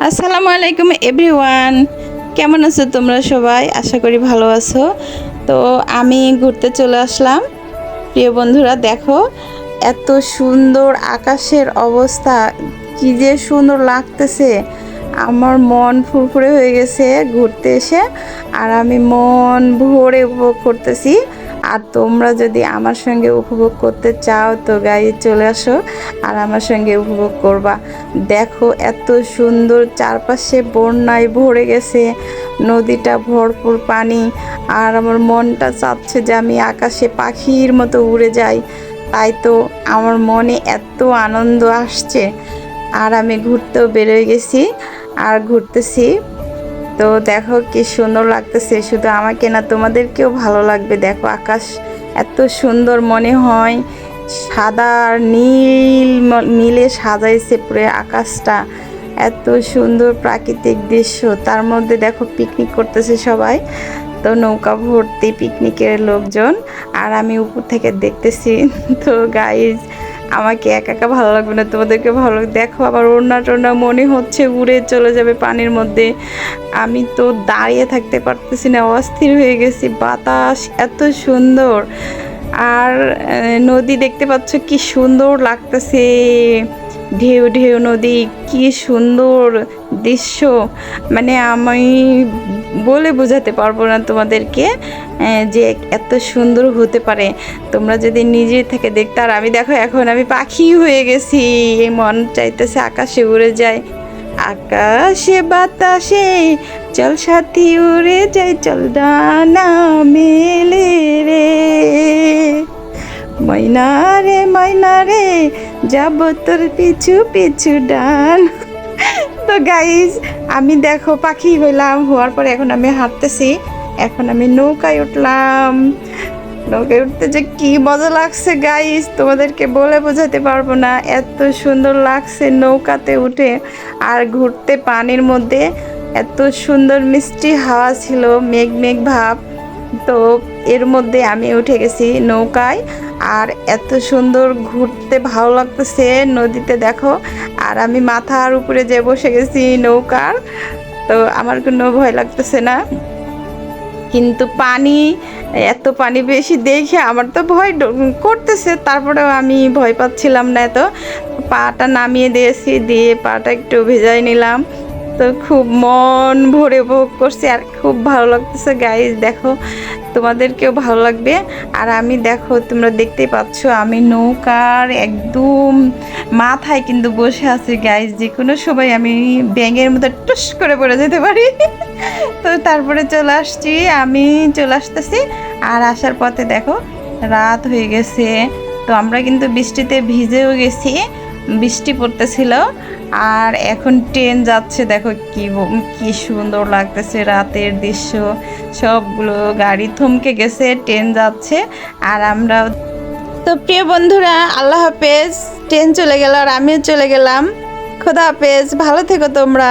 আসসালামু আলাইকুম এভরিওয়ান, কেমন আছো তোমরা সবাই? আশা করি ভালো আছো। তো আমি ঘুরতে চলে আসলাম। প্রিয় বন্ধুরা, দেখো এত সুন্দর আকাশের অবস্থা, কি যে সুন্দর লাগতেছে। আমার মন ফুরফুরে হয়ে গেছে ঘুরতে এসে, আর আমি মন ভরে উপভোগ করতেছি। আর তোমরা যদি আমার সঙ্গে উপভোগ করতে চাও তো গাইজ চলে আসো আর আমার সঙ্গে উপভোগ করবা। দেখো এত সুন্দর, চারপাশে বন্যায় ভরে গেছে, নদীটা ভরপুর পানি। আর আমার মনটা চাচ্ছে যে আমি আকাশে পাখির মতো উড়ে যাই। তাই তো আমার মনে এত আনন্দ আসছে। আর আমি ঘুরতেও বেরোয় গেছি আর ঘুরতেছি। তো দেখো কি সুন্দর লাগতেছে, শুধু আমাকে না তোমাদেরকেও ভালো লাগবে। দেখো আকাশ এত সুন্দর, মনে হয় সাদা আর নীল মিলে সাজাইছে পুরো আকাশটা। এত সুন্দর প্রাকৃতিক দৃশ্য, তার মধ্যে দেখো পিকনিক করতেছে সবাই। তো নৌকা ভর্তি পিকনিকের লোকজন, আর আমি উপর থেকে দেখতেছি। তো গাইজ, আমাকে একা একা ভালো লাগবে না, তোমাদেরকে ভালো লাগবে। দেখো আবার ওড়না টোড়না মনে হচ্ছে উড়ে চলে যাবে পানির মধ্যে। আমি তো দাঁড়িয়ে থাকতে পারতেছি না, অস্থির হয়ে গেছি। বাতাস এত সুন্দর, আর নদী দেখতে পাচ্ছ কি সুন্দর লাগতেছে। ঢেউ ঢেউ নদী, কি সুন্দর দৃশ্য। মানে আমি বলে বোঝাতে পারবো না তোমাদেরকে যে এত সুন্দর হতে পারে। তোমরা যদি নিজে থেকে দেখতে। আর আমি দেখো এখন আমি পাখি হয়ে গেছি, মন চাইতেছে আকাশে উড়ে যায়। আকাশে বাতাসে চল সাথী উড়ে যাই, চল ডানা মেলে রে ময়না রে যাব তোর পিছু পিছু ডান। তো গাইজ, আমি দেখো পাখি হইলাম, হওয়ার পরে এখন আমি হাঁটতেছি। এখন আমি নৌকায় উঠলাম। নৌকায় উঠতে যে কি মজা লাগছে গাইজ, তোমাদেরকে বলে বোঝাতে পারবো না। এত সুন্দর লাগছে নৌকাতে উঠে আর ঘুরতে পানির মধ্যে। এত সুন্দর মিষ্টি হাওয়া ছিল, মেঘ মেঘ ভাব। তো এর মধ্যে আমি উঠে গেছি নৌকায়, আর এত সুন্দর ঘুরতে ভালো লাগতেছে নদীতে দেখো। আর আমি মাথার উপরে যে বসে গেছি নৌকার, তো আমার কোনো ভয় লাগতেছে না। কিন্তু পানি, এত পানি বেশি দেখে আমার তো ভয় করতেছে, তারপরেও আমি ভয় পাচ্ছিলাম না এত। পাটা নামিয়ে দিয়েছি, দিয়ে পাটা একটু ভেজাই নিলাম। তো খুব মন ভরে উপভোগ করছি, আর খুব ভালো লাগতেছে গাইজ। দেখো তোমাদেরকেও ভালো লাগবে। আর আমি দেখো, তোমরা দেখতেই পাচ্ছ আমি নৌকার একদম মাথায় কিন্তু বসে আছি গাইজ। যে কোনো সময় আমি ব্যাঙের মতো টুস করে পড়ে যেতে পারি। তো তারপরে চলে আসছি, আমি চলে আসতেছি। আর আসার পথে দেখো রাত হয়ে গেছে। তো আমরা কিন্তু বৃষ্টিতে ভিজেও গেছি, বৃষ্টি পড়তেছিল। আর এখন ট্রেন যাচ্ছে, দেখো কি সুন্দর লাগতেছে রাতের দৃশ্য। সবগুলো গাড়ি থমকে গেছে, ট্রেন যাচ্ছে আর আমরা। তো প্রিয় বন্ধুরা, আল্লাহ হাফেজ। ট্রেন চলে গেল আর আমিও চলে গেলাম। খোদা হাফেজ, ভালো থেকো তোমরা।